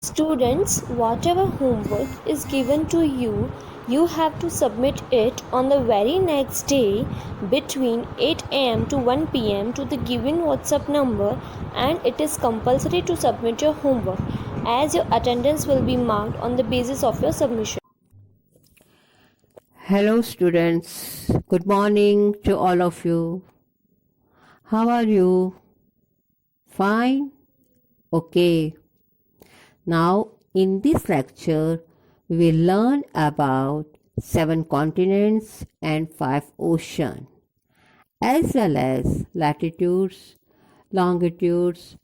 Students, whatever homework is given to you, you have to submit it on the very next day between 8 am to 1 pm to the given WhatsApp number, and it is compulsory to submit your homework as your attendance will be marked on the basis of your submission. Hello students, good morning to all of you. How are you? Fine? Okay. Now in this lecture we will learn about 7 continents and 5 oceans, as well as latitudes, longitudes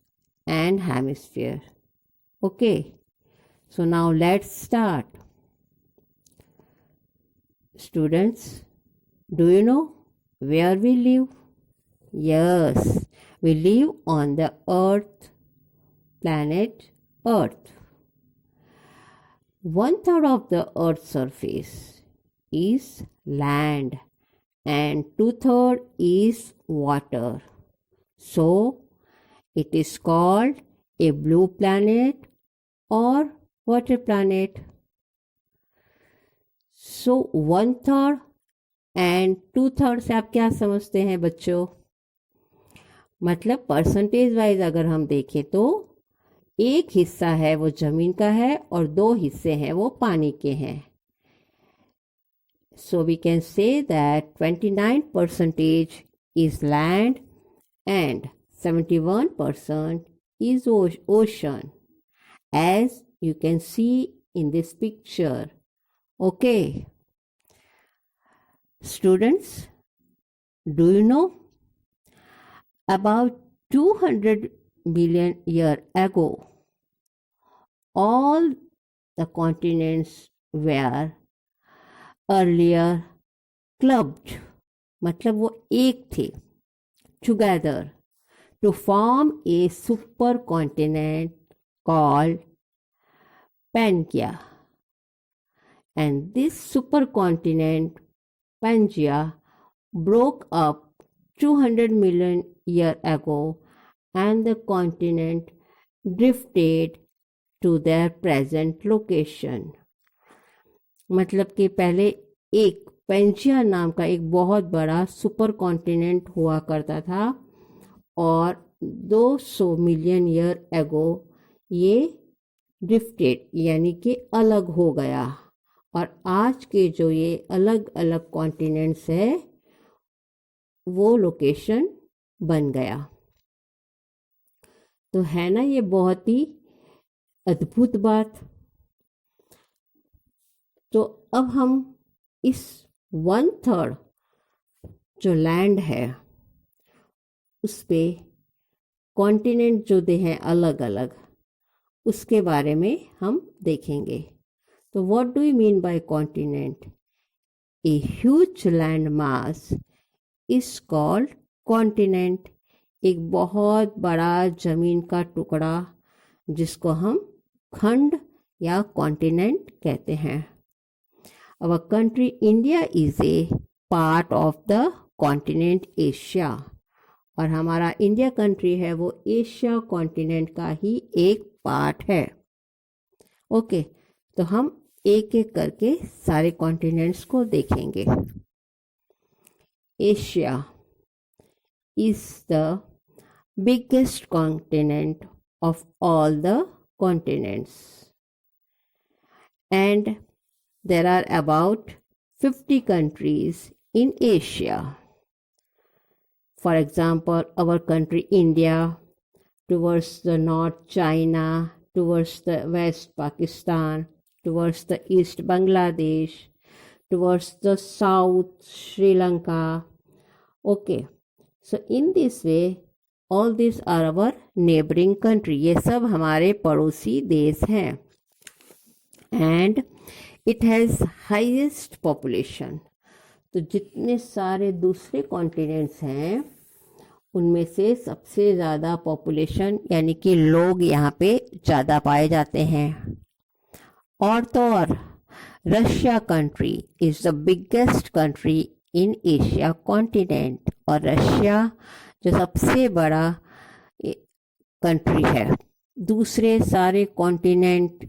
and hemisphere. Okay. So now let's start. Students, do you know where we live? Yes, we live on the Earth, planet Earth. 1/3 of the Earth's surface is land and 2/3 is water. So, it is called a blue planet or water planet. So 1/3 and 2/3 से आप क्या समझते हैं बच्चों? मतलब percentage wise अगर हम देखें तो एक हिस्सा है वो जमीन का है और 2 हिस्से हैं वो पानी के हैं. So we can say that 29% is land and 71% is ocean, as you can see in this picture. Okay. Students, do you know? About 200 million years ago, all the continents were earlier clubbed, मतलब वो एक थे, together to form a supercontinent called Pangaea. And this supercontinent, Pangaea, broke up 200 million years ago and the continent drifted to their present location. मतलब कि पहले एक Pangaea नाम का एक बहुत बड़ा सुपर कॉन्टिनेंट हुआ करता था और 200 मिलियन ईयर एगो ये ड्रिफ्टेड यानी कि अलग हो गया और आज के जो ये अलग अलग कॉन्टिनेंट्स है वो लोकेशन बन गया. तो है ना ये बहुत ही अद्भुत बात. तो अब हम इस 1/3 जो लैंड है उस पे कॉन्टिनेंट जो दे हैं अलग अलग उसके बारे में हम देखेंगे. तो what do you mean by continent? A huge land mass is called continent. एक बहुत बड़ा जमीन का टुकड़ा जिसको हम खंड या कॉन्टिनेंट कहते हैं. Our country India is a part of the continent Asia. और हमारा इंडिया कंट्री है वो एशिया कॉन्टिनेंट का ही एक पार्ट है. ओके, तो हम एक एक करके सारे कॉन्टिनेंट्स को देखेंगे. Asia is the biggest continent of all the continents, and there are about 50 countries in Asia. For example, our country India, towards the north China, towards the west Pakistan, towards the east Bangladesh, towards the south Sri Lanka. Okay, so in this way all these are our neighboring country. ये सब हमारे पड़ोसी देश हैं. And it has highest population. तो जितने सारे दूसरे कॉन्टिनेंट्स हैं उनमें से सबसे ज़्यादा पॉपुलेशन यानी कि लोग यहाँ पे ज़्यादा पाए जाते हैं. और तो और Russia country is the biggest country in Asia continent. और रशिया जो सबसे बड़ा कंट्री है दूसरे सारे कॉन्टिनेंट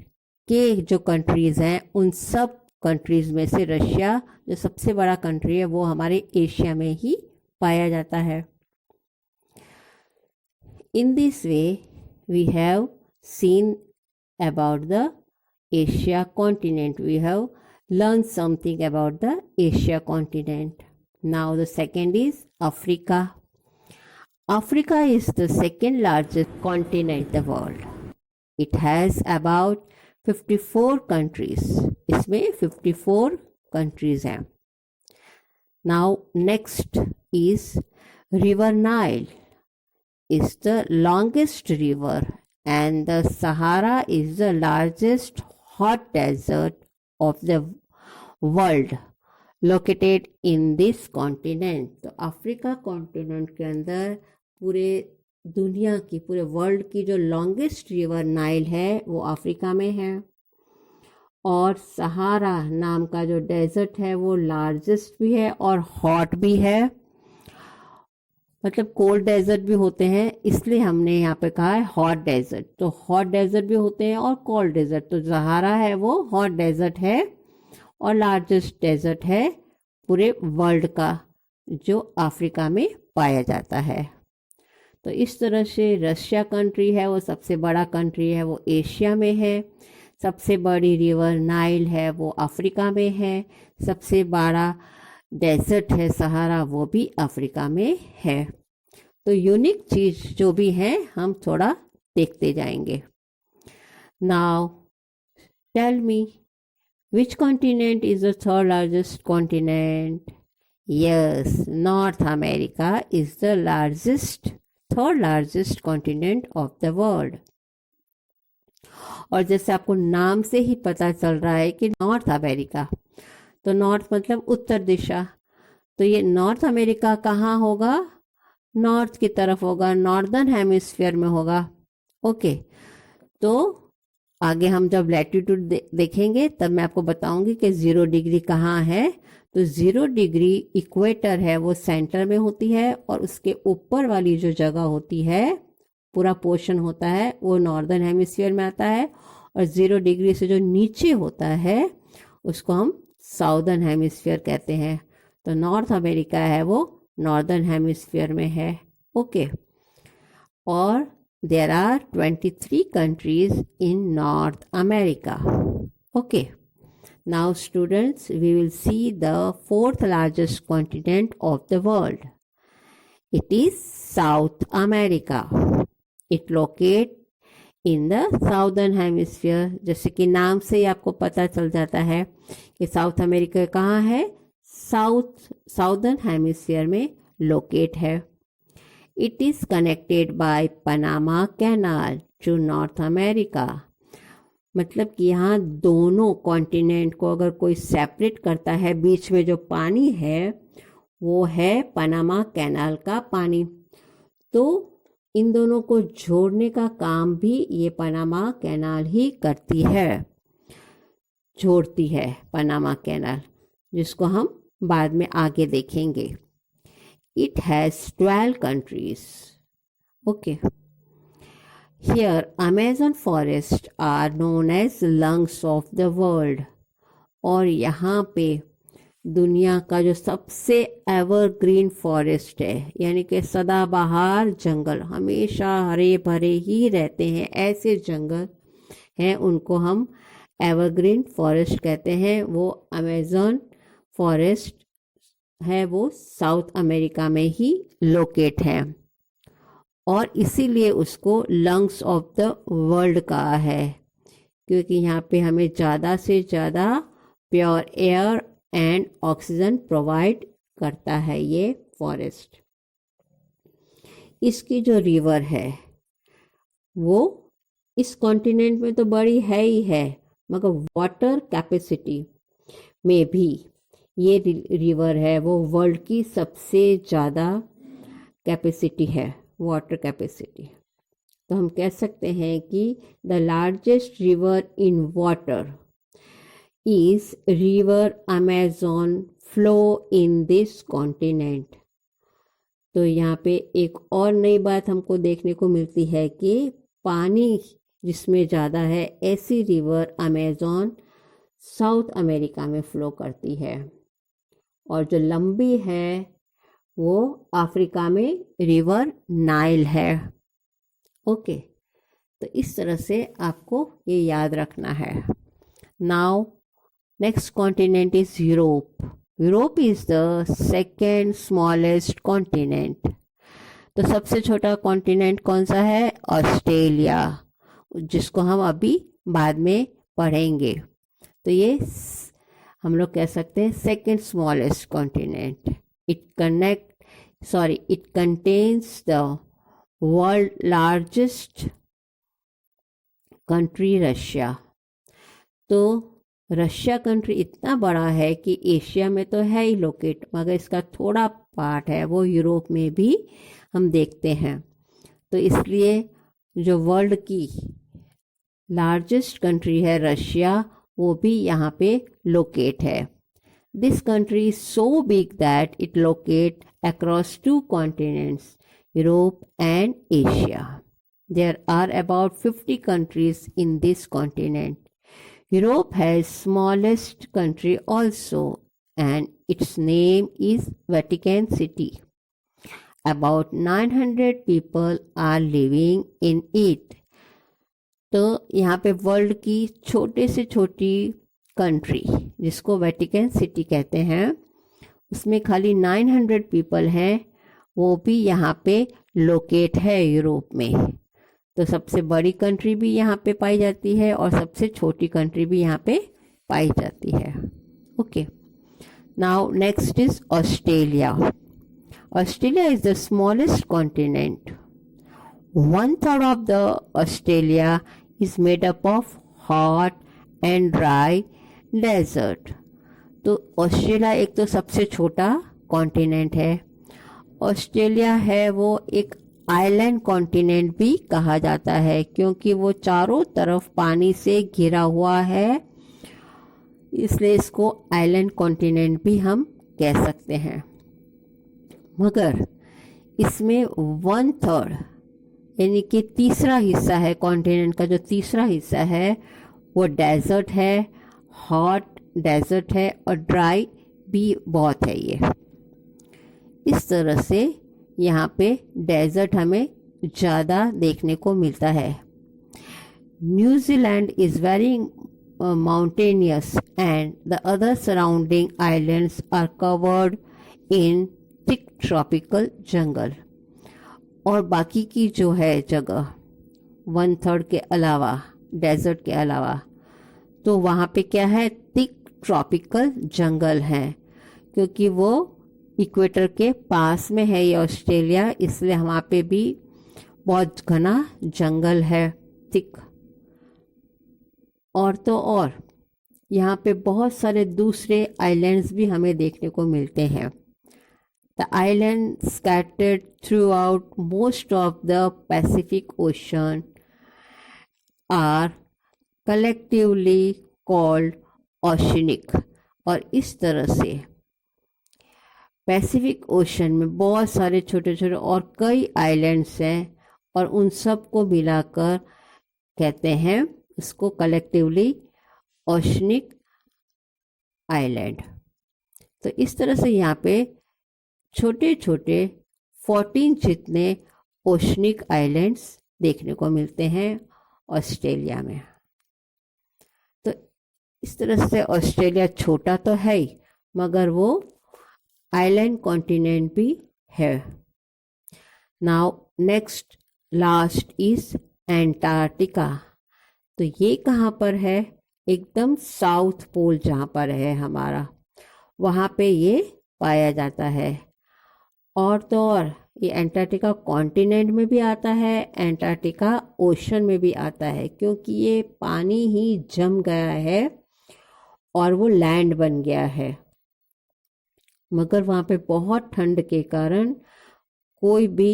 के जो कंट्रीज हैं उन सब कंट्रीज में से रशिया जो सबसे बड़ा कंट्री है वो हमारे एशिया में ही पाया जाता है। In this way, we have seen about the Asia continent. We have learned something about the Asia continent. Now the second is Africa. Africa is the second largest continent in the world. It has about 54 countries. इसमें 54 countries हैं. Now next is River Nile. Is the longest river and the Sahara is the largest hot desert of the world located in this continent. तो Africa continent के अंदर पूरे दुनिया की पूरे world की जो लॉन्गेस्ट रिवर नाइल है वो अफ्रीका में है और सहारा नाम का जो डेजर्ट है वो लार्जेस्ट भी है और हॉट भी है। मतलब कोल्ड डेजर्ट भी होते हैं इसलिए हमने यहाँ पे कहा है हॉट डेजर्ट। तो हॉट डेजर्ट भी होते हैं और कोल्ड डेजर्ट। तो सहारा है वो हॉट डेजर्ट है और लार्जेस्ट डेजर्ट है पूरे वर्ल्ड का जो अफ्रीका में पाया जाता है। तो इस तरह से रशिया कंट्री है वो सबसे बड़ा कंट्री है, वो एशिया में है। सबसे बड़ी रिवर नाइल है वो अफ्रीका में है। सबसे बड़ा डेजर्ट है सहारा वो भी अफ्रीका में है। तो यूनिक चीज़ जो भी है हम थोड़ा देखते जाएंगे। Now tell me which continent is the third largest continent? Yes, North America is the third largest continent of the world. और जैसे आपको नाम से ही पता चल रहा है कि नॉर्थ अमेरिका, तो नॉर्थ मतलब उत्तर दिशा। तो ये नॉर्थ अमेरिका कहाँ होगा? नॉर्थ की तरफ होगा, नॉर्दर्न हेमिस्फीयर में होगा। ओके, तो आगे हम जब लैटिट्यूड देखेंगे तब मैं आपको बताऊंगी कि 0 डिग्री कहाँ है। तो 0 डिग्री इक्वेटर है वो सेंटर में होती है और उसके ऊपर वाली जो जगह होती है पूरा पोर्शन होता है वो नॉर्दर्न हेमिस्फीयर में आता है और 0 डिग्री से जो नीचे होता है उसको हम साउदर्न हेमिस्फीयर कहते हैं। तो नॉर्थ अमेरिका है वो नॉर्दर्न हेमिस्फीयर में है। ओके, और there are 23 countries in North America. Okay, now students we will see the fourth largest continent of the world. It is South America. It locate in the southern hemisphere. जैसे कि नाम से ही आपको पता चल जाता है कि साउथ अमेरिका कहाँ है, साउदर्न हेमिस्फीयर में लोकेट है। It is connected by Panama canal to North America. मतलब कि यहाँ दोनों कॉन्टिनेंट को अगर कोई सेपरेट करता है, बीच में जो पानी है वो है पनामा कैनाल का पानी। तो इन दोनों को जोड़ने का काम भी ये पनामा कैनाल ही करती है, जोड़ती है पनामा कैनाल, जिसको हम बाद में आगे देखेंगे। It has 12 countries. Okay, here Amazon forest are known as lungs of the world. और यहाँ पे दुनिया का जो सबसे एवरग्रीन फॉरेस्ट है, यानी कि सदाबहार जंगल, हमेशा हरे भरे ही रहते हैं, ऐसे जंगल हैं उनको हम एवरग्रीन फॉरेस्ट कहते हैं। वो अमेज़न फॉरेस्ट है वो साउथ अमेरिका में ही लोकेट है और इसीलिए उसको लंग्स ऑफ द वर्ल्ड कहा है, क्योंकि यहाँ पे हमें ज़्यादा से ज़्यादा pure air and oxygen provide करता है ये फॉरेस्ट। इसकी जो रिवर है वो इस कॉन्टिनेंट में तो बड़ी है ही है, मगर वाटर कैपेसिटी में भी ये रिवर है वो वर्ल्ड की सबसे ज़्यादा कैपेसिटी है, वाटर कैपेसिटी। तो हम कह सकते हैं कि the largest river in water is river Amazon flow in this continent. तो यहाँ पे एक और नई बात हमको देखने को मिलती है कि पानी जिसमें ज़्यादा है, ऐसी रिवर अमेज़न साउथ अमेरिका में फ़्लो करती है, और जो लंबी है वो अफ्रीका में रिवर नाइल है। ओके, तो इस तरह से आपको ये याद रखना है। Now next continent is Europe. Europe is the second smallest continent. तो सबसे छोटा कॉन्टिनेंट कौन सा है? ऑस्ट्रेलिया, जिसको हम अभी बाद में पढ़ेंगे। तो ये हम लोग कह सकते हैं second smallest continent. It contains the world largest country Russia. तो रशिया कंट्री इतना बड़ा है कि एशिया में तो है ही लोकेट, मगर इसका थोड़ा पार्ट है वो यूरोप में भी हम देखते हैं। तो इसलिए जो वर्ल्ड की लार्जेस्ट कंट्री है रशिया, वो भी यहाँ पे लोकेट है। This country is so big that it locate across 2 continents, Europe and Asia. There are about 50 countries in this continent. Europe has smallest country also, and its name is Vatican City. About 900 people are living in it. तो यहाँ पे world की छोटे से छोटी country जिसको Vatican city कहते हैं, उसमें खाली 900 पीपल हैं, वो भी यहाँ पे लोकेट है यूरोप में। तो सबसे बड़ी कंट्री भी यहाँ पे पाई जाती है और सबसे छोटी कंट्री भी यहाँ पे पाई जाती है। Okay, now next is Australia. Australia is the smallest continent. 1/3 of the Australia is made up of hot and dry desert. तो ऑस्ट्रेलिया एक तो सबसे छोटा कॉन्टिनेंट है। ऑस्ट्रेलिया है वो एक आइलैंड कॉन्टिनेंट भी कहा जाता है, क्योंकि वो चारों तरफ पानी से घिरा हुआ है, इसलिए इसको आइलैंड कॉन्टिनेंट भी हम कह सकते हैं। मगर इसमें 1/3 यानी कि तीसरा हिस्सा है कॉन्टिनेंट का, जो तीसरा हिस्सा है वो डेजर्ट है, हॉट डेजर्ट है और ड्राई भी बहुत है। ये इस तरह से यहाँ पे डेजर्ट हमें ज़्यादा देखने को मिलता है। New Zealand is very mountainous and the other surrounding islands are covered in thick tropical jungle. और बाकी की जो है जगह 1/3 के अलावा, डेजर्ट के अलावा, तो वहाँ पे क्या है? थिक ट्रॉपिकल जंगल हैं, क्योंकि वो इक्वेटर के पास में है ये ऑस्ट्रेलिया, इसलिए वहाँ पे भी बहुत घना जंगल है, थिक। और तो और यहाँ पे बहुत सारे दूसरे आइलैंड्स भी हमें देखने को मिलते हैं। The islands scattered throughout most of the Pacific Ocean are collectively called oceanic। और इस तरह से पैसिफिक ओशन में बहुत सारे छोटे छोटे और कई आइलैंड्स हैं, और उन सब को मिलाकर कहते हैं उसको कलेक्टिवली ओशनिक आइलैंड। तो इस तरह से यहाँ पे छोटे छोटे 14 जितने ओशनिक आइलैंड्स देखने को मिलते हैं ऑस्ट्रेलिया में। तो इस तरह से ऑस्ट्रेलिया छोटा तो है ही, मगर वो आइलैंड कॉन्टिनेंट भी है। Now next last is Antarctica. तो ये कहाँ पर है? एकदम साउथ पोल जहाँ पर है हमारा, वहाँ पे ये पाया जाता है। और तो और ये एंटार्क्टिका कॉन्टिनेंट में भी आता है, एंटार्क्टिका ओशन में भी आता है, क्योंकि ये पानी ही जम गया है और वो लैंड बन गया है। मगर वहाँ पे बहुत ठंड के कारण कोई भी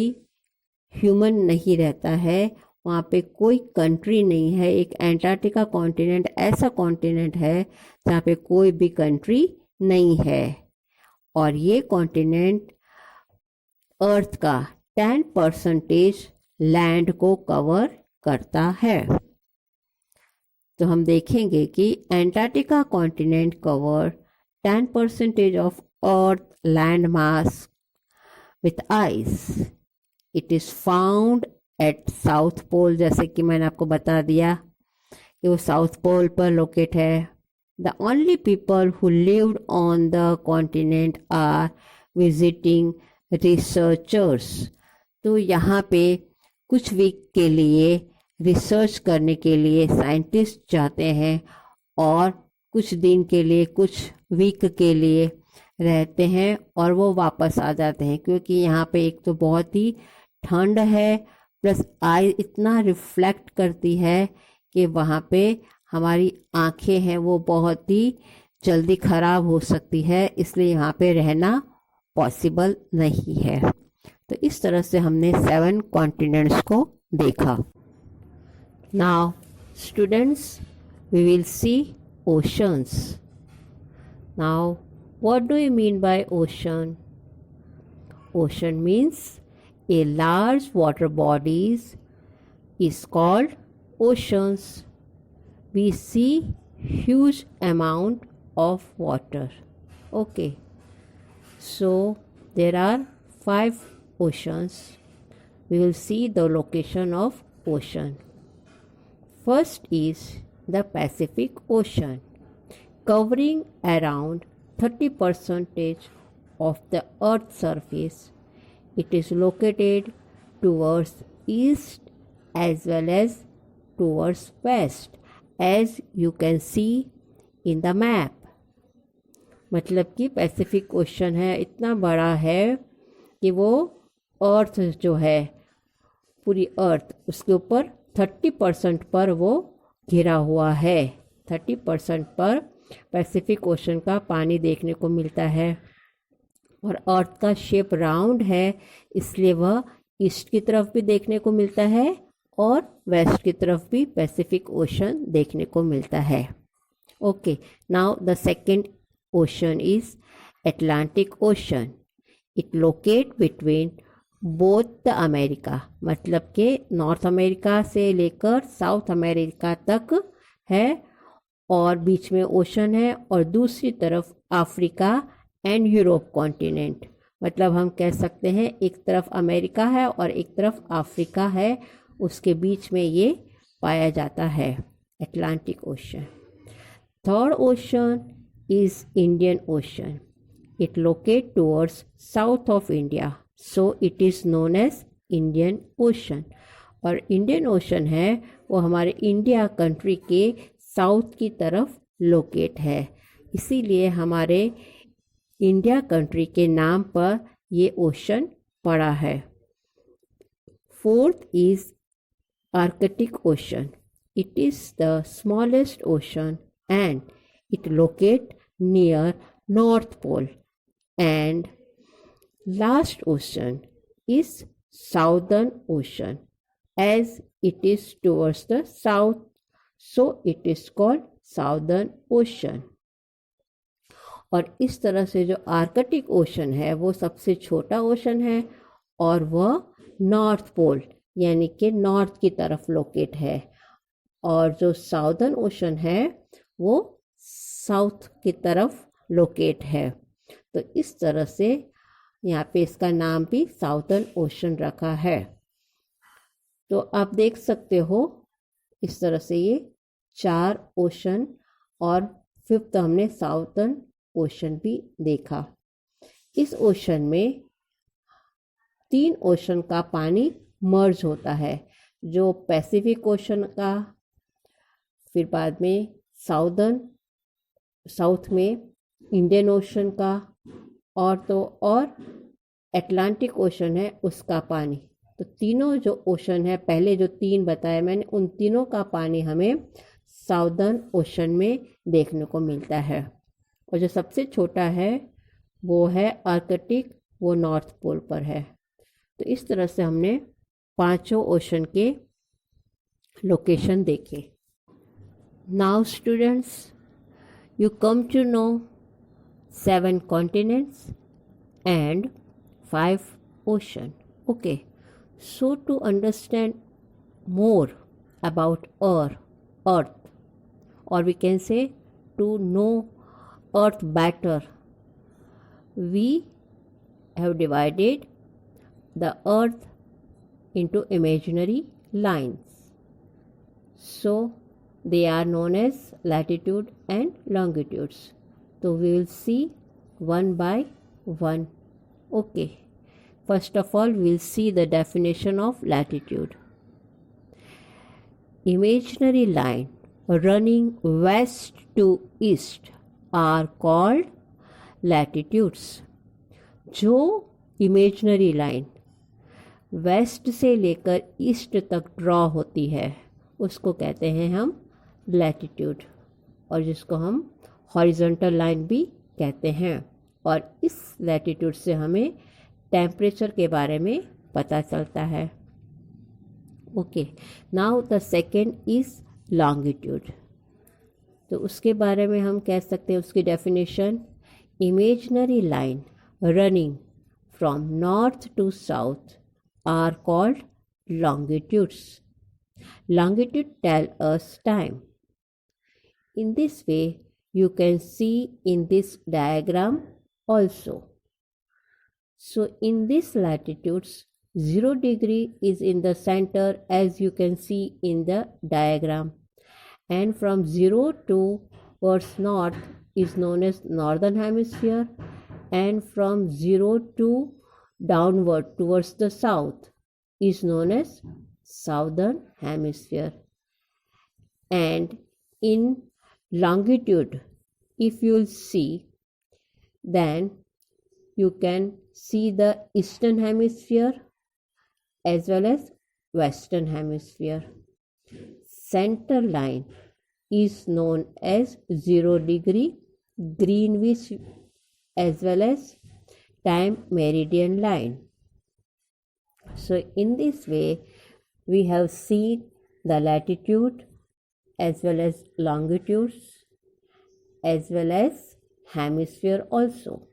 ह्यूमन नहीं रहता है, वहाँ पे कोई कंट्री नहीं है। एक एंटार्क्टिका कॉन्टिनेंट ऐसा कॉन्टिनेंट है जहाँ पे कोई भी कंट्री नहीं है, और ये कॉन्टिनेंट अर्थ का 10% लैंड को कवर करता है। तो हम देखेंगे कि Antarctica continent cover 10% of earth land mass with ice. It is found at South Pole, जैसे कि मैंने आपको बता दिया कि वो साउथ पोल पर लोकेट है. The only people who lived on the continent are visiting researchers. तो यहाँ पे कुछ वीक के लिए रिसर्च करने के लिए साइंटिस्ट जाते हैं और कुछ दिन के लिए, कुछ वीक के लिए रहते हैं और वो वापस आ जाते हैं, क्योंकि यहाँ पे एक तो बहुत ही ठंड है, प्लस आई इतना रिफ्लेक्ट करती है कि वहाँ पे हमारी आँखें हैं वो बहुत ही जल्दी ख़राब हो सकती है, इसलिए यहाँ पे रहना पॉसिबल नहीं है. तो इस तरह से हमने 7 कॉन्टिनेंट्स को देखा. Now students, we will see oceans. Now, what do you mean by ocean? Ocean means a large water bodies is called oceans. We see huge amount of water. Okay. So there are 5 oceans. We will see the location of ocean. First is the Pacific Ocean, covering around 30% of the Earth's surface. It is located towards east as well as towards west, as you can see in the map. मतलब कि Pacific ocean है, इतना बड़ा है कि वो अर्थ जो है, पूरी अर्थ, उसके ऊपर 30% पर वो घिरा हुआ है. 30% पर पैसिफिक ओशन का पानी देखने को मिलता है और अर्थ का शेप राउंड है, इसलिए वह ईस्ट की तरफ भी देखने को मिलता है और वेस्ट की तरफ भी पैसिफिक ओशन देखने को मिलता है. Okay, now the second ocean is Atlantic ocean. It locate between both the America, मतलब कि नॉर्थ अमेरिका से लेकर साउथ अमेरिका तक है और बीच में ओशन है, और दूसरी तरफ अफ्रीका एंड यूरोप कॉन्टिनेंट. मतलब हम कह सकते हैं एक तरफ अमेरिका है और एक तरफ अफ्रीका है, उसके बीच में ये पाया जाता है, Atlantic Ocean. Third ocean is Indian Ocean. It locate towards south of India, so it is known as Indian Ocean. और इंडियन ओशन है वो हमारे इंडिया कंट्री के साउथ की तरफ लोकेट है, इसीलिए हमारे इंडिया कंट्री के नाम पर ये ओशन पड़ा है. Fourth is Arctic Ocean. It is the smallest ocean and it locate near North Pole. And last ocean is southern ocean, as it is towards the south, so it is called southern ocean. और इस तरह से जो Arctic ocean है वो सबसे छोटा ocean है और वह नॉर्थ पोल यानी कि नॉर्थ की तरफ लोकेट है, और जो साउदर्न ओशन है वो साउथ की तरफ लोकेट है. तो इस तरह से यहाँ पे इसका नाम भी साउदर्न ओशन रखा है. तो आप देख सकते हो इस तरह से ये 4 ओशन, और फिफ्थ हमने साउदर्न ओशन भी देखा. इस ओशन में 3 ओशन का पानी मर्ज होता है, जो पैसिफिक ओशन का, फिर बाद में साउथ में इंडियन ओशन का, और अटलांटिक ओशन है उसका पानी. तो तीनों जो ओशन है, पहले जो 3 बताए मैंने, उन तीनों का पानी हमें साउदर्न ओशन में देखने को मिलता है. और जो सबसे छोटा है वो है आर्कटिक, वो नॉर्थ पोल पर है. तो इस तरह से हमने 5 ओशन के लोकेशन देखे. Now students, you come to know 7 continents and 5 ocean. Okay, so to understand more about our earth, or we can say to know Earth better, we have divided the Earth into imaginary lines. So they are known as latitude and longitudes. So we will see one by one. Okay. First of all, we'll see the definition of latitude. Imaginary line running west to east are called latitudes. जो imaginary line waste से लेकर east तक draw होती है उसको कहते हैं हम लैटिट्यूड, और जिसको हम हॉरिजॉन्टल लाइन भी कहते हैं। और इस लैटिट्यूड से हमें टेम्परेचर के बारे में पता चलता है। Okay, now the second is longitude. तो उसके बारे में हम कह सकते हैं, उसकी definition, imaginary line running from north to south are called longitudes. Longitude tell us time. In this way, you can see in this diagram also. So in this latitudes, 0 degree is in the center, as you can see in the diagram, and from 0 towards north is known as northern hemisphere, and from 0 to downward towards the south is known as southern hemisphere. And in longitude, if you will see, then you can see the eastern hemisphere as well as western hemisphere. Center line is known as 0 degree Greenwich as well as time meridian line. So in this way, we have seen the latitude as well as longitudes as well as hemisphere also.